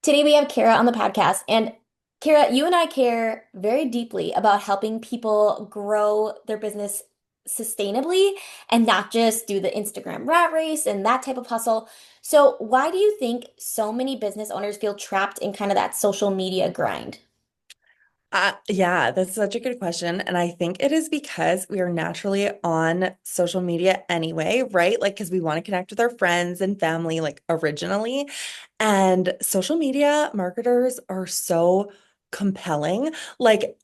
Today we have Kara on the podcast, and Kara, you and I care very deeply about helping people grow their business sustainably and not just do the Instagram rat race and that type of hustle. So, why do you think so many business owners feel trapped in kind of that social media grind? Yeah, that's such a good question. And I think it is because we are naturally on social media anyway, right? Like, because we want to connect with our friends and family, like originally. And social media marketers are so compelling.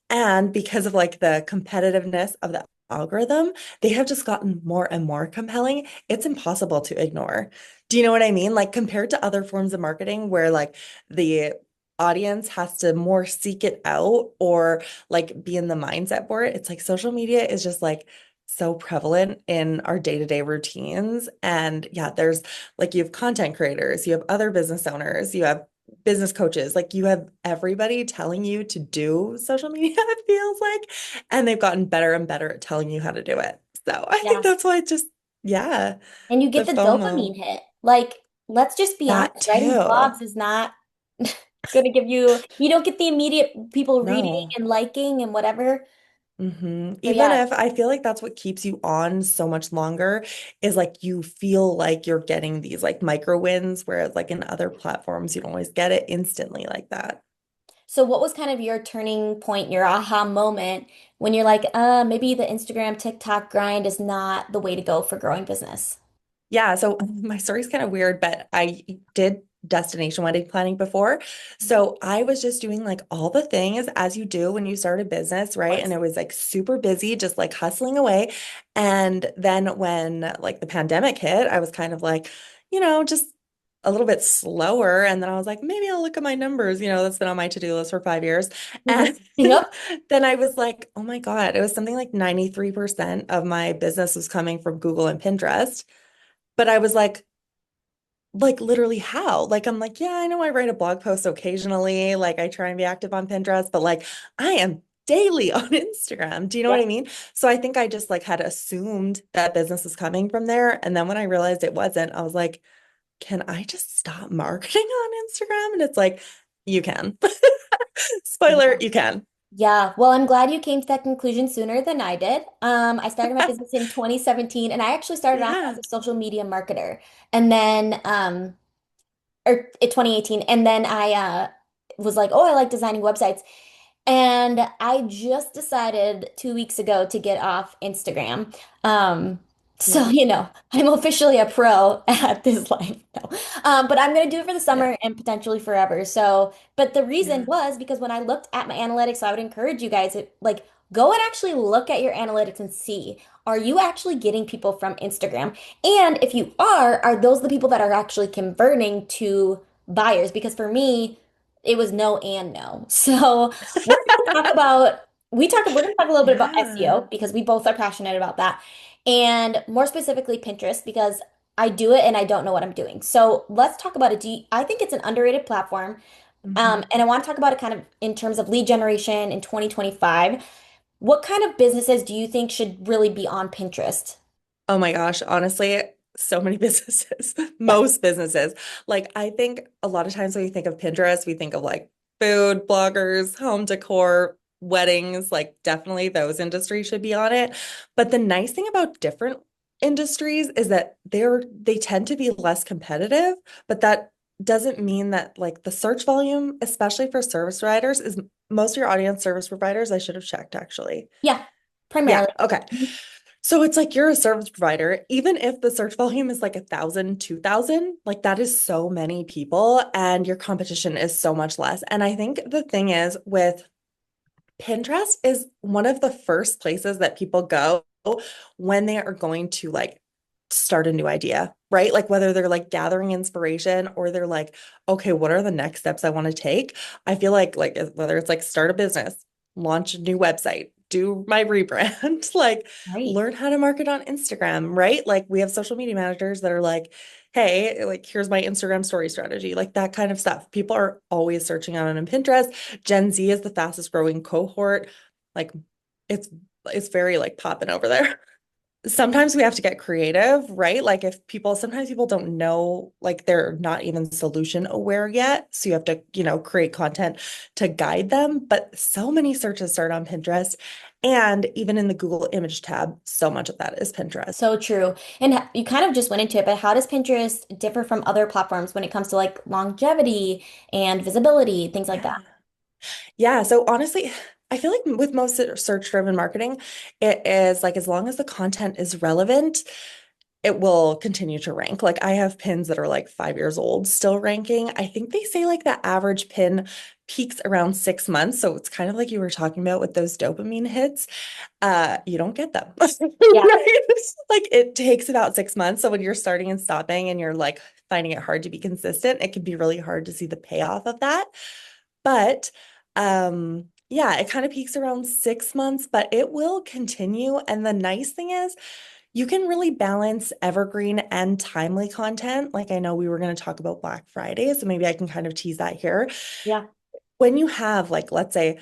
And because of like the competitiveness of the algorithm, they have just gotten more and more compelling. It's impossible to ignore. Do you know what I mean? Like, compared to other forms of marketing where like the audience has to more seek it out or like be in the mindset for it. It's like social media is just like so prevalent in our day-to-day routines. And yeah, there's like you have content creators, you have other business owners, you have business coaches, like you have everybody telling you to do social media, it feels like, and they've gotten better and better at telling you how to do it. So I think Yeah. that's why it just, yeah, And you the get the FOMO, dopamine hit. Like, let's just be that honest, writing too. blogs is not going to give you, you don't get the immediate people reading No. and liking and whatever. So, Even yeah. if I feel like that's what keeps you on so much longer is like you feel like you're getting these like micro wins, whereas like in other platforms, you don't always get it instantly like that. So what was kind of your turning point, your aha moment when you're like, maybe the Instagram, TikTok grind is not the way to go for growing business? Yeah, so my story's kind of weird, but I did destination wedding planning before. Of So I was just doing like all the things as you do when you start a business, right? And course. it was like super busy, just like hustling away. And then when like the pandemic hit, I was kind of like, just a little bit slower. And then I was like, maybe I'll look at my numbers. That's been on my to-do list for 5 years. And Yep. then I was like, oh my God, it was something like 93% of my business was coming from Google and Pinterest. But I was like literally how? Like I'm like, yeah, I know I write a blog post occasionally, like I try and be active on Pinterest, but like I am daily on Instagram. Do you know what I Yep. mean? So I think I just like had assumed that business was coming from there. And then when I realized it wasn't, I was like, can I just stop marketing on Instagram? And it's like, you can. Spoiler, Yeah. you can. Yeah. Well, I'm glad you came to that conclusion sooner than I did. I started my business in 2017 and I actually started off as Yeah. a social media marketer. And then or in 2018. And then I was like, oh, I like designing websites. And I just decided 2 weeks ago to get off Instagram. Um, so, Yeah. I'm officially a pro at this life now. But I'm going to do it for the Yeah. summer and potentially forever. So, but the reason Yeah. was because when I looked at my analytics, so I would encourage you guys to like go and actually look at your analytics and see, are you actually getting people from Instagram? And if you are those the people that are actually converting to buyers? Because for me, it was no and no. So we're going to talk about we're going to talk a little bit about Yeah. SEO because we both are passionate about that. And more specifically Pinterest because I do it and I don't know what I'm doing. So let's talk about it. I think it's an underrated platform. Mhm. And I want to talk about it kind of in terms of lead generation in 2025. What kind of businesses do you think should really be on Pinterest? Oh my gosh, honestly, so many businesses, Yeah. most businesses. Like, I think a lot of times when we think of Pinterest, we think of like food bloggers, home decor, weddings, like, definitely those industries should be on it. But the nice thing about different industries is that they tend to be less competitive, but that doesn't mean that like the search volume, especially for service providers, is most of your audience service providers. I should have checked actually. Yeah, Yeah, primarily. okay. So it's like you're a service provider, even if the search volume is like 1,000, 2,000, like that is so many people and your competition is so much less. And I think the thing is with Pinterest is one of the first places that people go when they are going to like start a new idea, right? Like whether they're like gathering inspiration or they're like, okay, what are the next steps I want to take? I feel like whether it's like start a business, launch a new website, do my rebrand, like Right. learn how to market on Instagram, right? Like we have social media managers that are like, hey, like here's my Instagram story strategy, like that kind of stuff. People are always searching on it on Pinterest. Gen Z is the fastest growing cohort. Like it's it's very like popping over there. sometimes we have to get creative, right? Like if people, sometimes people don't know, like they're not even solution aware yet. So you have to, create content to guide them. But so many searches start on Pinterest. And even in the Google image tab, so much of that is Pinterest. So true. And you kind of just went into it, but how does Pinterest differ from other platforms when it comes to like longevity and visibility, things like that? Yeah. Yeah. So honestly, I feel like with most search-driven marketing, it is like as long as the content is relevant, it will continue to rank. Like I have pins that are like 5 years old still ranking. I think they say like the average pin peaks around 6 months. So it's kind of like you were talking about with those dopamine hits. You don't get them. Yeah. Right? Like it takes about 6 months. So when you're starting and stopping and you're like finding it hard to be consistent, it can be really hard to see the payoff of that. But yeah, it kind of peaks around 6 months, but it will continue. And the nice thing is you can really balance evergreen and timely content. Like I know we were going to talk about Black Friday, so maybe I can kind of tease that here. Yeah. When you have like, let's say,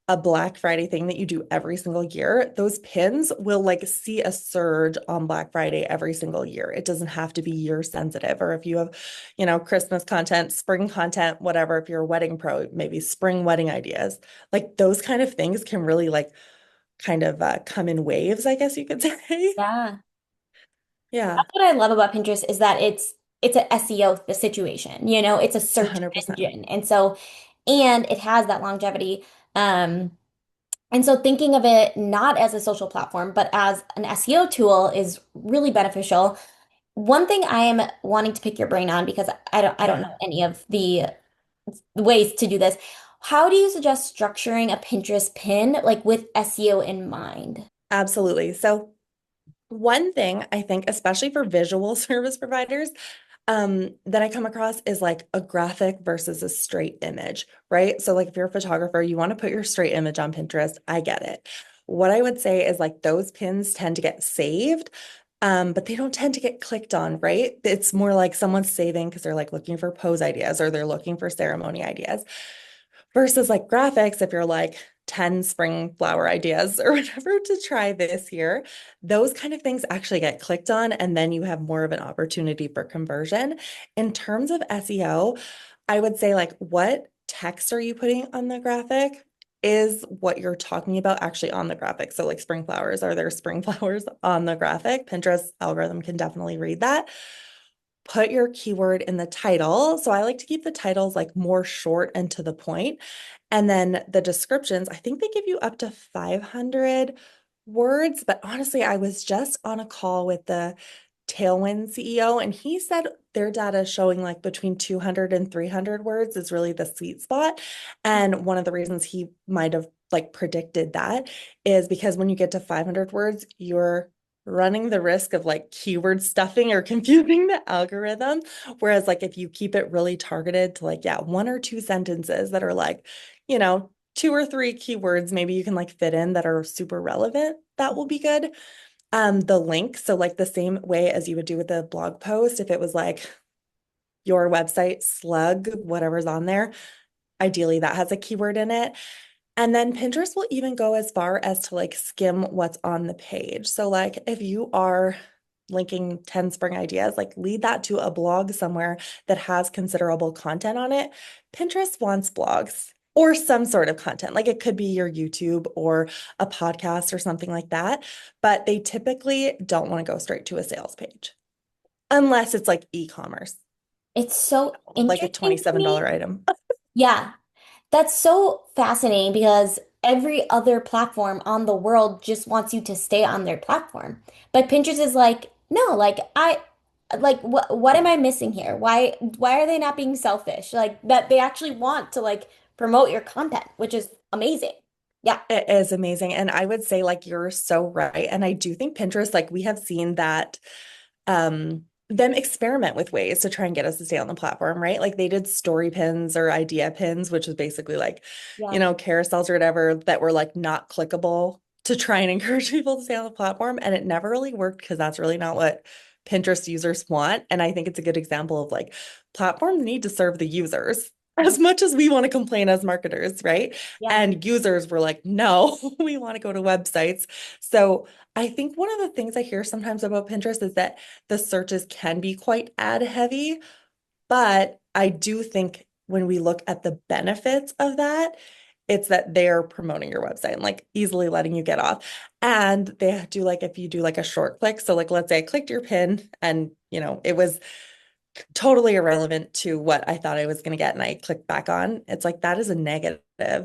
a Black Friday thing that you do every single year, those pins will like see a surge on Black Friday every single year. It doesn't have to be year sensitive. Or if you have, Christmas content, spring content, whatever, if you're a wedding pro, maybe spring wedding ideas, like those kind of things can really like kind of come in waves, I guess you could say. Yeah. Yeah, That's what I love about Pinterest is that it's an SEO situation, it's a search 100%. engine. And it has that longevity. Um, and so thinking of it not as a social platform, but as an SEO tool is really beneficial. One thing I am wanting to pick your brain on because I don't know Yeah, any of the ways to do this. How do you suggest structuring a Pinterest pin like with SEO in mind? absolutely. So one thing I think, especially for visual service providers, that I come across is like a graphic versus a straight image, right? So like if you're a photographer, you want to put your straight image on Pinterest, I get it. What I would say is like those pins tend to get saved, but they don't tend to get clicked on, right? It's more like someone's saving because they're like looking for pose ideas or they're looking for ceremony ideas. Versus like graphics, if you're like 10 spring flower ideas or whatever to try this year, those kind of things actually get clicked on, and then you have more of an opportunity for conversion. In terms of SEO, I would say like what text are you putting on the graphic? Is what you're talking about actually on the graphic? So, like spring flowers, are there spring flowers on the graphic? Pinterest algorithm can definitely read that. Put your keyword in the title. So I like to keep the titles like more short and to the point. And then the descriptions, I think they give you up to 500 words. But honestly, I was just on a call with the Tailwind CEO, and he said their data is showing like between 200 and 300 words is really the sweet spot. And one of the reasons he might have like predicted that is because when you get to 500 words, you're running the risk of like keyword stuffing or confusing the algorithm. Whereas, like, if you keep it really targeted to like, yeah, one or two sentences that are like, two or three keywords, maybe you can like fit in that are super relevant, that will be good. The link, so like the same way as you would do with a blog post, if it was like your website slug, whatever's on there, ideally that has a keyword in it. And then Pinterest will even go as far as to like skim what's on the page. So like if you are linking 10 spring ideas, like lead that to a blog somewhere that has considerable content on it. Pinterest wants blogs or some sort of content. Like it could be your YouTube or a podcast or something like that, but they typically don't want to go straight to a sales page unless it's like e-commerce, It's so like a interesting to me. $27 item. Yeah, that's so fascinating because every other platform on the world just wants you to stay on their platform. But Pinterest is like, no, like what am I missing here? Why are they not being selfish? Like that they actually want to like promote your content, which is amazing. Yeah. It is amazing. And I would say like you're so right. And I do think Pinterest, like we have seen that them experiment with ways to try and get us to stay on the platform, right? Like they did story pins or idea pins, which was basically like, Yeah. carousels or whatever that were like not clickable to try and encourage people to stay on the platform. And it never really worked because that's really not what Pinterest users want. And I think it's a good example of like platforms need to serve the users. as much as we want to complain as marketers, right? Yeah. And users were like, no, we want to go to websites. So I think one of the things I hear sometimes about Pinterest is that the searches can be quite ad heavy, but I do think when we look at the benefits of that, it's that they're promoting your website and like easily letting you get off. And they do like if you do like a short click. So like let's say I clicked your pin and it was totally irrelevant to what I thought I was going to get and I clicked back on. It's like that is a negative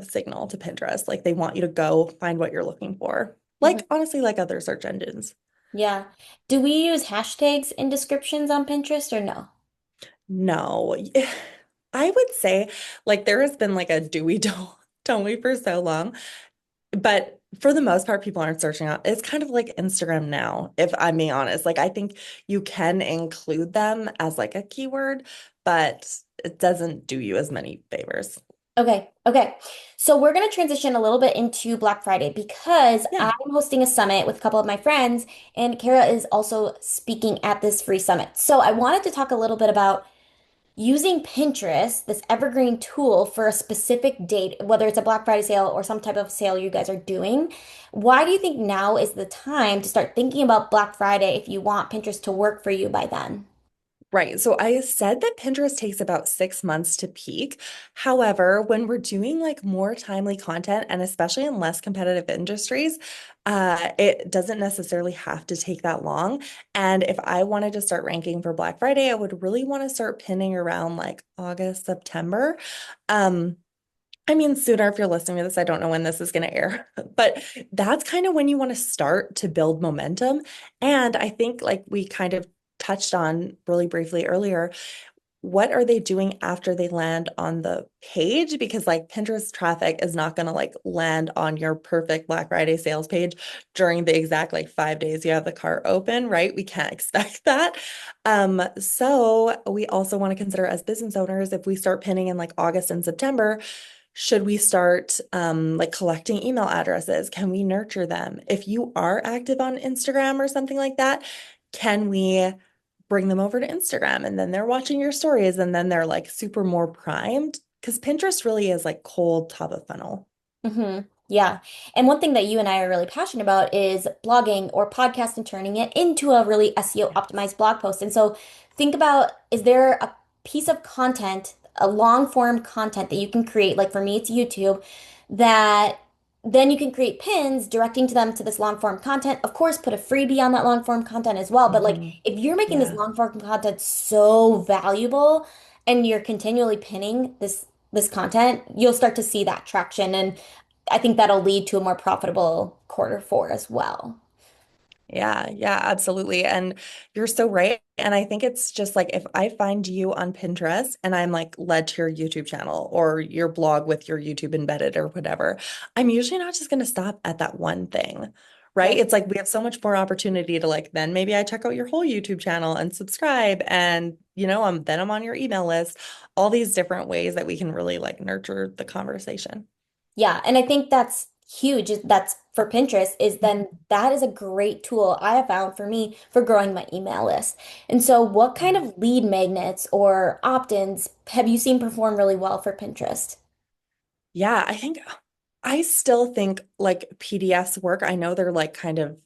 signal to Pinterest. Like they want you to go find what you're looking for. Mhm. Like honestly, like other search engines. Yeah. Do we use hashtags in descriptions on Pinterest or no? No. I would say like there has been like a do we don't we for so long. But for the most part, people aren't searching out. It's kind of like Instagram now, if I'm being honest. Like I think you can include them as like a keyword, but it doesn't do you as many favors. Okay, okay. So we're going to transition a little bit into Black Friday because Yeah. I'm hosting a summit with a couple of my friends, and Kara is also speaking at this free summit. So I wanted to talk a little bit about using Pinterest, this evergreen tool, for a specific date, whether it's a Black Friday sale or some type of sale you guys are doing. Why do you think now is the time to start thinking about Black Friday if you want Pinterest to work for you by then? Right. So I said that Pinterest takes about 6 months to peak. However, when we're doing like more timely content and especially in less competitive industries, it doesn't necessarily have to take that long. And if I wanted to start ranking for Black Friday, I would really want to start pinning around like August, September. Um, I mean, sooner if you're listening to this, I don't know when this is going to air, but that's kind of when you want to start to build momentum. And I think, like we kind of touched on really briefly earlier, what are they doing after they land on the page? Because like Pinterest traffic is not going to like land on your perfect Black Friday sales page during the exact like 5 days you have the cart open, right? We can't expect that. So we also want to consider as business owners, if we start pinning in like August and September, should we start like collecting email addresses? Can we nurture them? If you are active on Instagram or something like that, can we bring them over to Instagram and then they're watching your stories and then they're like super more primed? Because Pinterest really is like cold top of funnel. Yeah. And one thing that you and I are really passionate about is blogging or podcast and turning it into a really SEO Yeah. optimized blog post. And so think about, is there a piece of content, a long form content that you can create, like for me, it's YouTube, that then you can create pins directing to them to this long form content. Of course, put a freebie on that long form content as well. But like Mhm. if you're making this Yeah. long form content so valuable and you're continually pinning this content, you'll start to see that traction. And I think that'll lead to a more profitable quarter four as well. Yeah, yeah, absolutely. And you're so right. And I think it's just like if I find you on Pinterest and I'm like led to your YouTube channel or your blog with your YouTube embedded or whatever, I'm usually not just going to stop at that one thing, right? Right. It's like we have so much more opportunity to like then maybe I check out your whole YouTube channel and subscribe and I'm on your email list, all these different ways that we can really like nurture the conversation. Yeah, and I think that's huge. That's for Pinterest, is then that is a great tool I have found for me for growing my email list. And so what kind of lead magnets or opt-ins have you seen perform really well for Pinterest? Yeah, I still think like PDFs work. I know they're like kind of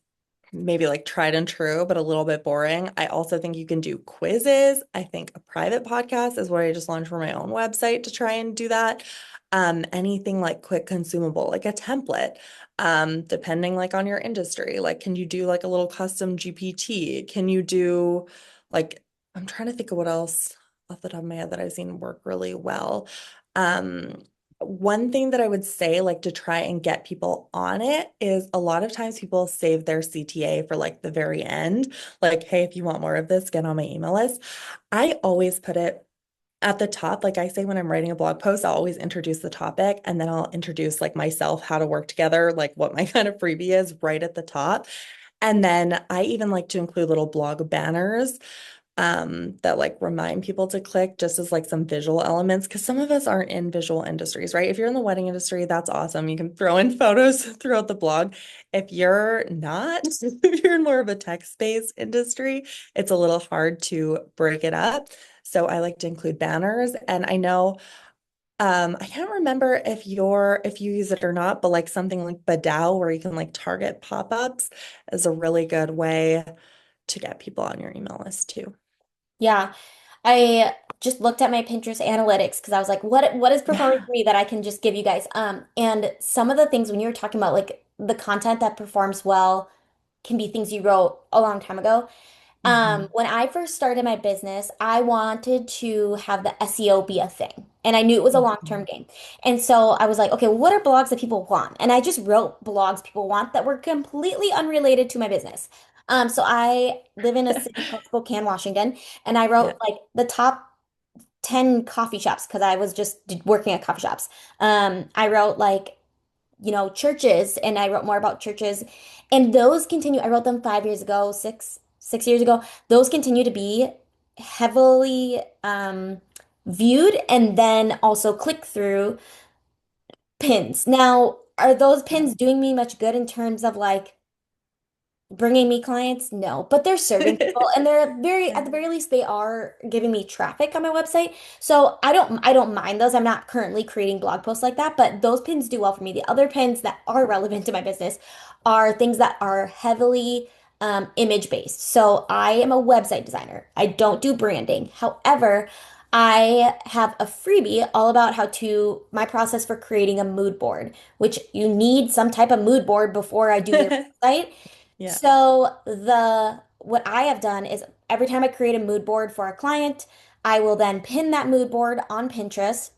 maybe like tried and true, but a little bit boring. I also think you can do quizzes. I think a private podcast is what I just launched for my own website to try and do that. Anything like quick consumable, like a template, depending like on your industry. Like, can you do like a little custom GPT? Can you do like, I'm trying to think of what else off the top of my head that I've seen work really well. Um, One thing that I would say, like to try and get people on it, is a lot of times people save their CTA for like the very end. Like, hey, if you want more of this, get on my email list. I always put it at the top. Like I say, when I'm writing a blog post, I'll always introduce the topic and then I'll introduce like myself, how to work together, like what my kind of freebie is right at the top. And then I even like to include little blog banners that like remind people to click just as like some visual elements because some of us aren't in visual industries, right? If you're in the wedding industry, that's awesome. You can throw in photos throughout the blog. If you're not, if you're in more of a text-based industry, it's a little hard to break it up. So I like to include banners. And I know I can't remember if you use it or not, but like something like Badao where you can like target pop-ups is a really good way to get people on your email list too. Yeah. I just looked at my Pinterest analytics because I was like, what is performing Yeah. for me that I can just give you guys? And some of the things when you were talking about like the content that performs well can be things you wrote a long time ago. Hmm. When I first started my business, I wanted to have the SEO be a thing. And I knew it was a long-term Hmm. game. And so I was like, okay, what are blogs that people want? And I just wrote blogs people want that were completely unrelated to my business. So I live in a city called Spokane, Washington, and I wrote Yeah. like the top 10 coffee shops because I was just working at coffee shops. I wrote like churches, and I wrote more about churches. And those continue. I wrote them 5 years ago, six years ago. Those continue to be heavily viewed and then also click through pins. Now, are those Yeah. pins doing me much good in terms of like bringing me clients? No, but they're serving people and they're very, Yeah. at the very least, they are giving me traffic on my website. So I don't mind those. I'm not currently creating blog posts like that, but those pins do well for me. The other pins that are relevant to my business are things that are heavily image based. So I am a website designer. I don't do branding. However, I have a freebie all about my process for creating a mood board, which you need some type of mood board before I do your website. Yeah. So the what I have done is every time I create a mood board for a client, I will then pin that mood board on Pinterest.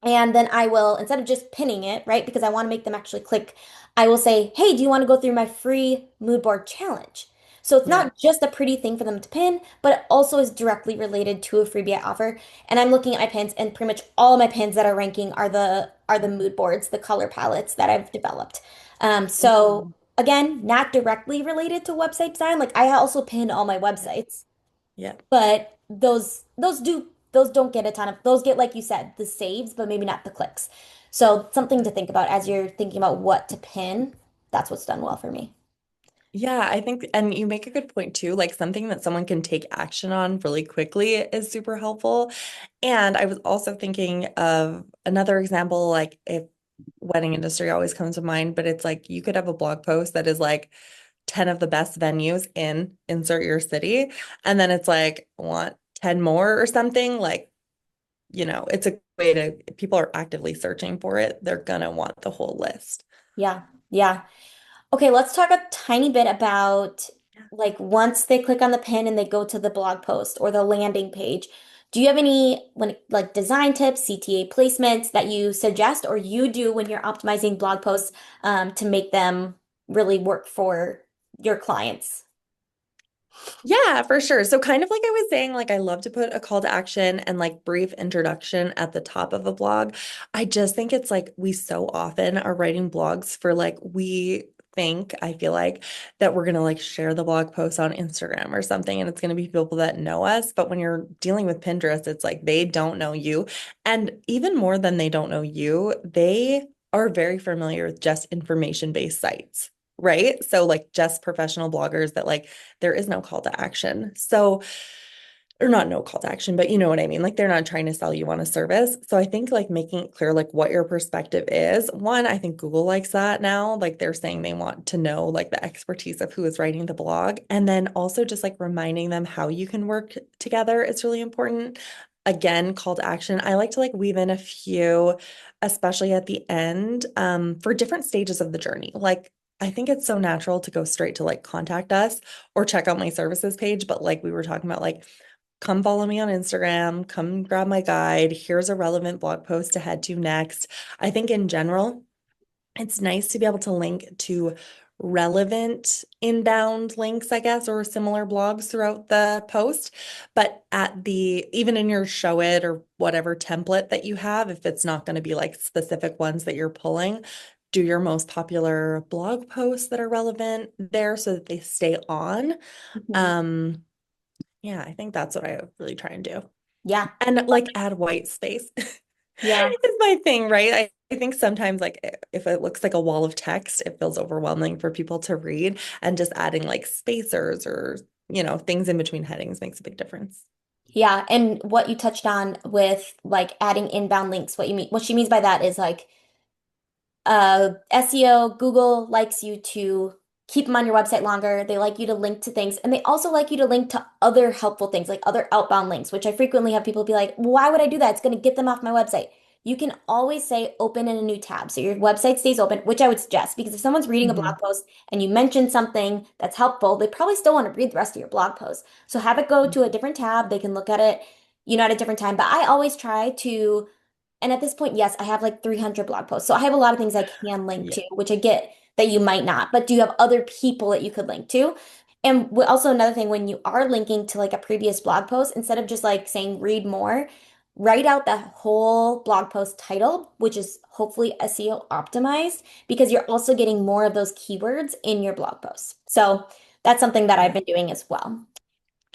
And then I will, instead of just pinning it, right, because I want to make them actually click, I will say, hey, do you want to go through my free mood board challenge? So it's Yeah. not just a pretty thing for them to pin, but it also is directly related to a freebie I offer. And I'm looking at my pins, and pretty much all of my pins that are ranking are the mood boards, the color palettes that I've developed. So Mhm. again, not directly related to website design. Like I also pin all my Yeah. websites, Yeah. but those don't get a ton of those get like you said the saves but maybe not the clicks. So something to think about as you're thinking about what to pin. That's what's done well for me. Yeah, I think, and you make a good point too. Like something that someone can take action on really quickly is super helpful. And I was also thinking of another example, like if wedding industry always comes to mind, but it's like you could have a blog post that is like 10 of the best venues in insert your city. And then it's like, want 10 more or something. Like, it's a way to, people are actively searching for it. They're gonna want the whole list. Yeah, yeah. Okay, let's talk a tiny bit about like once they click on the pin and they go to the blog post or the landing page. Do you have any like design tips, CTA placements that you suggest or you do when you're optimizing blog posts to make them really work for your clients? Yeah, for sure. So kind of like I was saying, like I love to put a call to action and like brief introduction at the top of a blog. I just think it's like we so often are writing blogs for like we think, I feel like that we're gonna like share the blog post on Instagram or something and it's gonna be people that know us. But when you're dealing with Pinterest, it's like they don't know you. And even more than they don't know you, they are very familiar with just information-based sites. Right. So, like, just professional bloggers that like there is no call to action. So, or not no call to action, but you know what I mean? Like they're not trying to sell you on a service. So I think like making it clear like what your perspective is. One, I think Google likes that now. Like they're saying they want to know like the expertise of who is writing the blog. And then also just like reminding them how you can work together is really important. Again, call to action. I like to like weave in a few, especially at the end, for different stages of the journey. Like I think it's so natural to go straight to like contact us or check out my services page. But like we were talking about, like, come follow me on Instagram, come grab my guide. Here's a relevant blog post to head to next. I think in general, it's nice to be able to link to relevant inbound links, I guess, or similar blogs throughout the post. But even in your show it or whatever template that you have, if it's not going to be like specific ones that you're pulling, do your most popular blog posts that are relevant there so that they stay on. Mhm. Um, yeah, I think that's what I really try and do. Yeah. And like add white space Yeah. is my thing, right? I think sometimes like if it looks like a wall of text, it feels overwhelming for people to read. And just adding like spacers or, things in between headings makes a big difference. Yeah, and what you touched on with like adding inbound links, what she means by that is like SEO, Google likes you to keep them on your website longer. They like you to link to things, and they also like you to link to other helpful things, like other outbound links, which I frequently have people be like, why would I do that? It's going to get them off my website. You can always say open in a new tab. So your website stays open, which I would suggest because if someone's reading a blog Mhm. post and you mention something that's helpful, they probably still want to read the rest of your blog post. So have it go to a different tab. They can look at it, at a different time. But I always try to and at this point, yes, I have like 300 blog posts. So I have a lot of things I can link Yeah. to, which I get that you might not, but do you have other people that you could link to? And also another thing, when you are linking to like a previous blog post, instead of just like saying read more, write out the whole blog post title, which is hopefully SEO optimized, because you're also getting more of those keywords in your blog posts. So that's something that I've Yeah. been doing as well.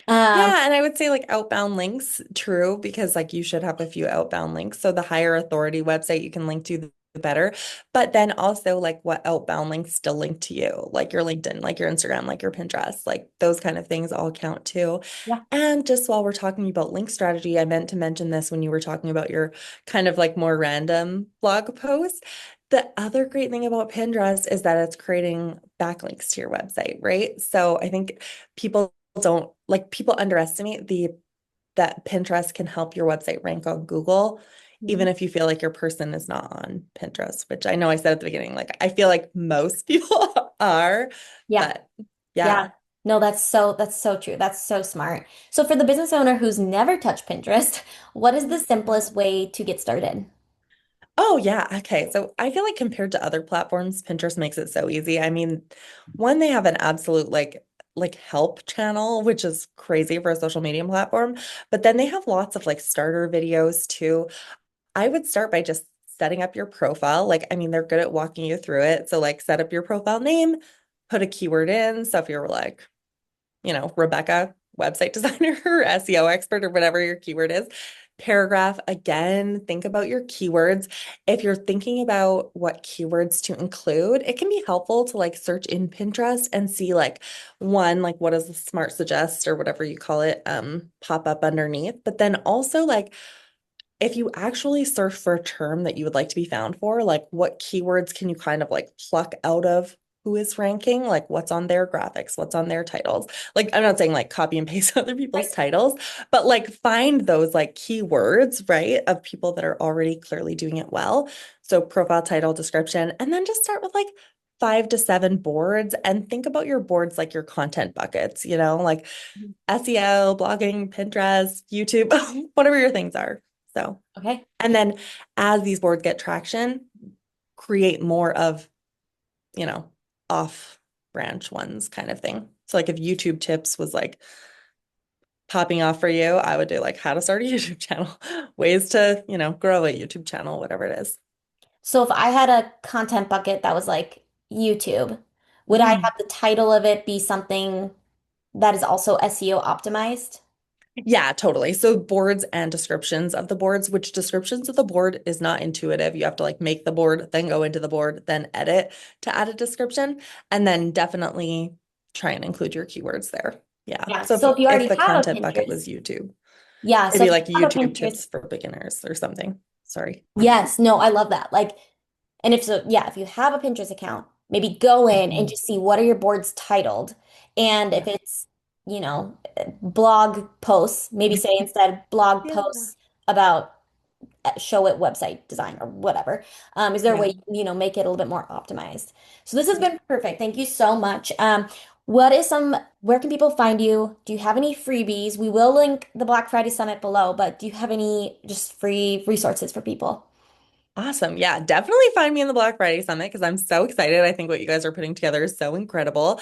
Um, Yeah, and I would say like outbound links, true, because like you should have a few outbound links. So the higher authority website you can link to, the better. But then also like what outbound links still link to you, like your LinkedIn, like your Instagram, like your Pinterest, like those kind of things all count too. yeah. And just while we're talking about link strategy, I meant to mention this when you were talking about your kind of like more random blog post. The other great thing about Pinterest is that it's creating backlinks to your website, right? So I think people don't like people underestimate the that Pinterest can help your website rank on Google, even Mhm. if you feel like your person is not on Pinterest, which I know I said at the beginning, like I feel like most people are, Yeah. but Yeah. yeah. No, that's so true. That's so smart. So for the business owner who's never touched Pinterest, what is the simplest way to get started? Oh yeah, okay. So I feel like compared to other platforms, Pinterest makes it so easy. I mean, one, they have an absolute like help channel, which is crazy for a social media platform, but then they have lots of like starter videos too. I would start by just setting up your profile. Like, I mean, they're good at walking you through it. So, like, set up your profile name, put a keyword in. So, if you're like, Rebecca, website designer or SEO expert or whatever your keyword is, paragraph again, think about your keywords. If you're thinking about what keywords to include, it can be helpful to like search in Pinterest and see like one, like what does the smart suggest or whatever you call it, pop up underneath. But then also like if you actually search for a term that you would like to be found for, like what keywords can you kind of like pluck out of who is ranking, like what's on their graphics, what's on their titles. Like I'm not saying like copy and paste other people's Right. titles, but like find those like keywords, right, of people that are already clearly doing it well. So profile, title, description, and then just start with like 5 to 7 boards and think about your boards like your content buckets, like Mhm. SEO, blogging, Pinterest, YouTube, whatever your things are. So, Okay. and then as these boards get traction, create more of, you know, off branch ones kind of thing. So, like if YouTube tips was like popping off for you, I would do like how to start a YouTube channel, ways to, grow a YouTube channel, whatever it is. So if I had a content bucket that was like YouTube, would I Mhm. have the title of it be something that is also SEO optimized? Yeah, totally. So boards and descriptions of the boards, which descriptions of the board is not intuitive. You have to like make the board, then go into the board, then edit to add a description, and then definitely try and include your keywords there. Yeah. Yeah. So So if you if already the have a content bucket Pinterest, was YouTube, yeah. it'd So be if you like have a YouTube Pinterest, tips for beginners or something. Sorry. yes, no, I love that. Like, and if so, yeah, if you have a Pinterest account, maybe go in and Mhm. just see what are your boards titled. And if Yeah. it's, blog posts, maybe say instead blog Yeah. posts about show it website design or whatever. Is there a way Yeah. you can, make it a little bit more optimized? So this has Yeah. been perfect. Thank you so much. Where can people find you? Do you have any freebies? We will link the Black Friday Summit below, but do you have any just free resources for people? Awesome. Yeah, definitely find me in the Black Friday Summit because I'm so excited. I think what you guys are putting together is so incredible.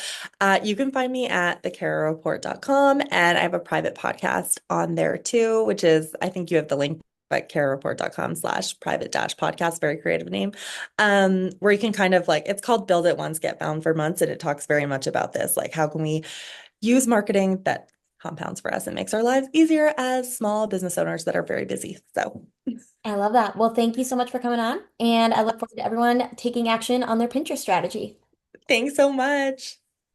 You can find me at thecarareport.com and I have a private podcast on there too, which is, I think you have the link at carareport.com/private dash podcast, very creative name, where you can kind of like, it's called Build It Once, Get Found for Months. And it talks very much about this, like how can we use marketing that compounds for us and makes our lives easier as small business owners that are very busy. So I love that. Well, thank you so much for coming on, and I look forward to everyone taking action on their Pinterest strategy. thanks so much.